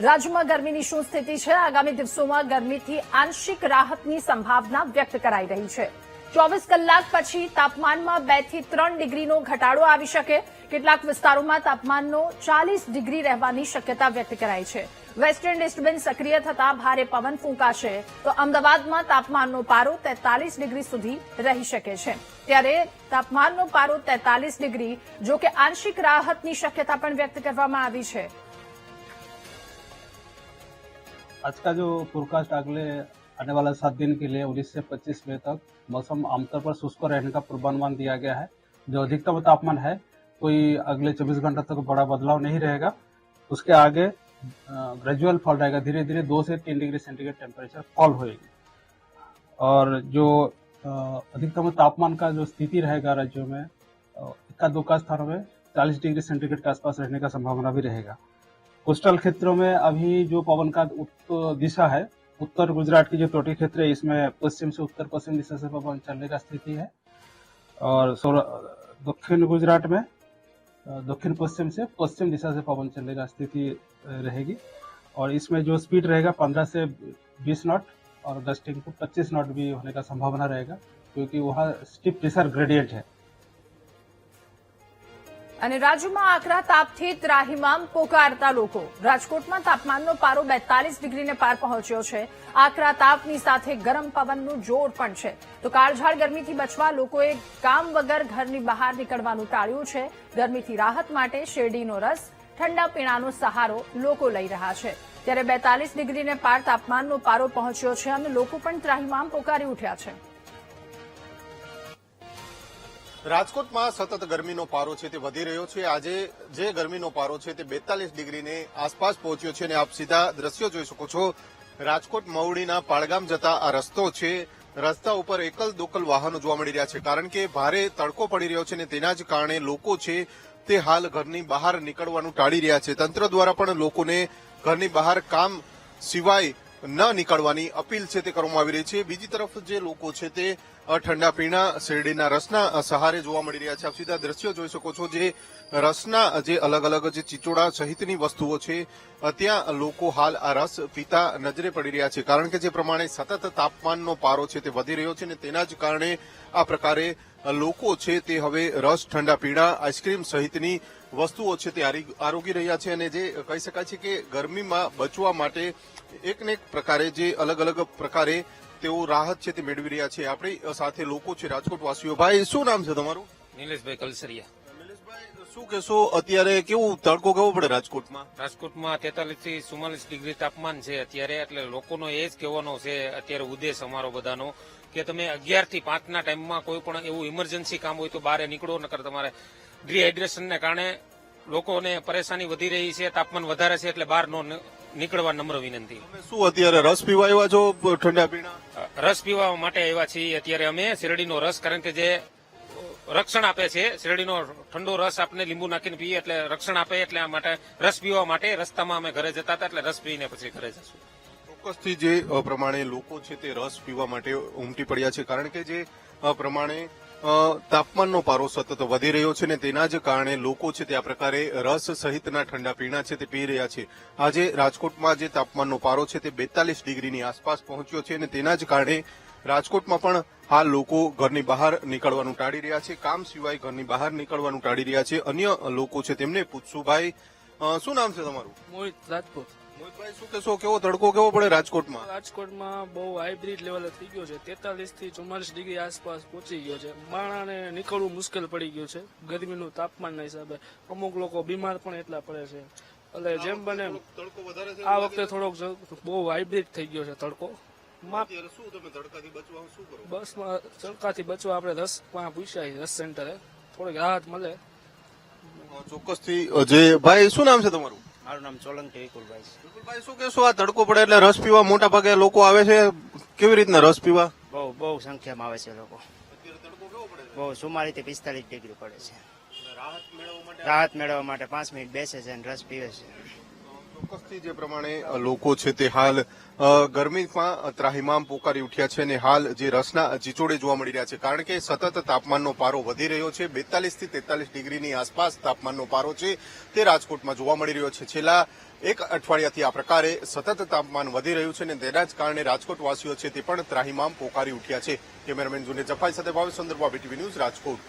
રાજ્યમાં ગરમીની શું સ્થિતિ છે? આગામી દિવસોમાં ગરમીથી આંશિક રાહતની સંભાવના વ્યક્ત કરાઈ રહી છે। 24 કલાક પછી તાપમાનમાં 2 થી 3 ડિગ્રીનો ઘટાડો આવી શકે। કેટલાક વિસ્તારોમાં તાપમાનનો 40 ડિગ્રી રહેવાની શક્યતા વ્યક્ત કરાઈ છે। વેસ્ટર્ન ડિસ્ટર્બન્સ સક્રિય થતા ભારે પવન ફૂંકાશે તો અમદાવાદમાં તાપમાનનો પારો 43 ડિગ્રી સુધી રહી શકે છે। ત્યારે તાપમાનનો પારો 43 ડિગ્રી જો કે આંશિક રાહતની શક્યતા પણ વ્યક્ત કરવામાં આવી છે। आज का जो फोरकास्ट अगले आने वाला 7 दिन के लिए 19 से 25 मई तक मौसम आमतौर पर शुष्क रहने का पूर्वानुमान दिया गया है। जो अधिकतम तापमान है कोई अगले 24 घंटे तक बड़ा बदलाव नहीं रहेगा। उसके आगे ग्रेजुअल फॉल रहेगा, धीरे धीरे 2 से 3 डिग्री सेंटीग्रेड टेम्परेचर फॉल होएगी। और जो अधिकतम तापमान का जो स्थिति रहेगा राज्यों में इक्का दुक्का स्थानों में 40 डिग्री सेंटीग्रेड के आसपास रहने का संभावना भी रहेगा। कोस्टल क्षेत्रों में अभी जो पवन का दिशा है, उत्तर गुजरात की जो तटीय क्षेत्र है इसमें पश्चिम से उत्तर पश्चिम दिशा से पवन चलने का स्थिति है। और दक्षिण गुजरात में दक्षिण पश्चिम से पश्चिम दिशा से पवन चलने का स्थिति रहेगी। और इसमें जो स्पीड रहेगा 15 से 20 नॉट और गस्टिंग को 25 नॉट भी होने का संभावना रहेगा, क्योंकि वहाँ स्टीप प्रेशर ग्रेडियंट है। અને રાજ્યમાં આકરા તાપથી ત્રાહિમામ પોકારતા લોકો। રાજકોટમાં તાપમાનનો પારો 42 ડિગ્રીને પાર પહોંચ્યો છે। આકરા તાપની સાથે ગરમ પવનનું જોર પણ છે। તો કાળઝાળ ગરમીથી બચવા લોકોએ કામ વગર ઘરની બહાર નીકળવાનું ટાળ્યું છે। ગરમીથી રાહત માટે શેરડીનો રસ, ઠંડા પીણાનો સહારો લોકો લઈ રહ્યા છે। ત્યારે 42 ડિગ્રીને પાર તાપમાનનો પારો પહોંચ્યો છે અને લોકો પણ ત્રાહિમામ પોકારી ઉઠ્યા છે। રાજકોટમાં સતત ગરમીનો પારો છે તે વધી રહ્યો છે। આજે જે ગરમીનો પારો છે તે 42 ડિગ્રીને આસપાસ પહોંચ્યો છે અને આપ સીધા દ્રશ્યો જોઈ શકો છો। રાજકોટ મવડીના પાળગામ જતા આ રસ્તો છે, રસ્તા ઉપર એકલ દોકલ વાહનો જોવા મળી રહ્યા છે, કારણ કે ભારે તડકો પડી રહ્યો છે અને તેના જ કારણે લોકો છે તે હાલ ઘરની બહાર નીકળવાનું ટાળી રહ્યા છે। તંત્ર દ્વારા પણ લોકોને ઘરની બહાર કામ સિવાય ન નીકળવાની અપીલ છે તે કરવામાં આવી રહી છે। બીજી તરફ જે લોકો છે તે ઠંડા પીણા, શેરડીના રસના સહારે જોવા મળી રહ્યા છે। આપ સીધા દ્રશ્યો જોઈ શકો છો, જે રસના જે અલગ અલગ જે ચીચોડા સહિતની વસ્તુઓ છે ત્યાં લોકો હાલ આ રસ પીતા નજરે પડી રહ્યા છે, કારણ કે જે પ્રમાણે સતત તાપમાનનો પારો છે તે વધી રહ્યો છે અને તેના જ કારણે આ પ્રકારે લોકો છે તે હવે રસ, ઠંડા પીણા, આઈસ્ક્રીમ સહિતની વસ્તુઓ છે તે આરોગી રહ્યા છે। અને જે કહી શકાય છે કે ગરમીમાં બચવા માટે એકને એક પ્રકારે જે અલગ અલગ પ્રકારે તેઓ રાહત છે તે મેળવી રહ્યા છે। આપણી સાથે લોકો છે રાજકોટ વાસીઓ। ભાઈ, શું નામ છે તમારું? નિલેશભાઈ કલસરિયા। નિલેશભાઈ, શું કહેશો, અત્યારે કેવું તડકો કેવો પડે રાજકોટમાં? રાજકોટમાં 43 થી 44 ડિગ્રી તાપમાન છે અત્યારે, એટલે લોકોનો એ જ કહેવાનો છે અત્યારે ઉદ્દેશ અમારો બધાનો કે તમે 11 થી 5 ના ટાઈમમાં કોઈ પણ એવું ઇમરજન્સી કામ હોય તો બહાર નીકળો, નકર તમારે ડિહાઇડ્રેશનને કારણે લોકોને પરેશાની વધી રહી છે, તાપમાન વધારે છે, એટલે બહાર નીકળવા નમ્ર વિનંતી। શું અત્યારે રસ પીવા આવ્યા છો? ઠંડા પીણા રસ પીવા માટે આવ્યા છીએ અત્યારે અમે, શેરડીનો રસ, કારણ કે જે રક્ષણ આપે છે, શેરડીનો ઠંડો રસ આપણે લીંબુ નાખીને પીએ એટલે રક્ષણ આપે, એટલે આ માટે રસ પીવા માટે રસ્તામાં અમે ઘરે જતા હતા, એટલે રસ પીને પછી ઘરે જશું। ચોક્કસથી જે પ્રમાણે લોકો છે તે રસ પીવા માટે ઉમટી પડ્યા છે, કારણ કે જે પ્રમાણે તાપમાનનો પારો સતત વધી રહ્યો છે ને તેના જ કારણે લોકો છે તે આ પ્રકારે રસ સહિતના ઠંડા પીણા છે તે પી રહ્યા છે। આજે રાજકોટમાં જે તાપમાનનો પારો છે તે 42 ડિગ્રીની આસપાસ પહોંચ્યો છે અને તેના જ કારણે રાજકોટમાં પણ હાલ લોકો ઘરની બહાર નીકળવાનું ટાળી રહ્યા છે, કામ સિવાય ઘરની બહાર નીકળવાનું ટાળી રહ્યા છે। અન્ય લોકો છે તેમને પૂછશું। ભાઈ, શું નામ છે તમારું? મોહિત રાજપૂત। મોહિતભાઈ, શું કહેશો, કેવો તડકો કેવો પડે રાજકોટમાં? રાજકોટમાં બહુ હાઇબ્રિડ લેવલે થઈ ગયો છે, 43 થી 44 ડિગ્રી આસપાસ પહોંચી ગયો છે। માણસને નીકળવું મુશ્કેલ પડી ગયું છે ગરમીનું તાપમાનના હિસાબે। અમુક લોકો બીમાર પણ એટલા પડે છે, એટલે જેમ બને આ વખતે થોડોક બહુ હાઇબ્રિડ થઈ ગયો છે તડકો। બસમાં તડકાથી બચવા આપણે રસમાં પૂછાય, રસ સેન્ટરે થોડીક રાહત મળે। ચોક્કસથી। જે ભાઈ, શું નામ છે તમારું? મારું નામ સોલંકી વિપુલભાઈ। વિપુલભાઈ, શું કહેશો, આ તડકો પડે એટલે રસ પીવા મોટા ભાગે લોકો આવે છે, કેવી રીતના રસ પીવા? બહુ સંખ્યામાં આવે છે લોકો। બહુ 44 થી 45 ડિગ્રી પડે છે। રાહત મેળવવા માટે 5 મિનિટ બેસે છે અને રસ પીવે છે। ચોક્કસથી જે પ્રમાણે લોકો છે તે હાલ ગરમીમાં ત્રાહિમામ પોકારી ઉઠ્યા છે અને હાલ જે રસના ચીચોડે જોવા મળી રહ્યા છે કારણ કે સતત તાપમાનનો પારો વધી રહ્યો છે 42 થી 43 ડિગ્રીની આસપાસ તાપમાનનો પારો છે તે રાજકોટમાં જોવા મળી રહ્યો છે છેલ્લા એક અઠવાડિયાથી આ પ્રકારે સતત તાપમાન વધી રહ્યું છે અને તેના જ કારણે રાજકોટવાસીઓ છે તે પણ ત્રાહિમામ પોકારી ઉઠ્યા છે કેમેરામેન જુનેદ જફાઈ સાથે ભાવેશ ચંદ્રબા BTV ન્યૂઝ રાજકોટ.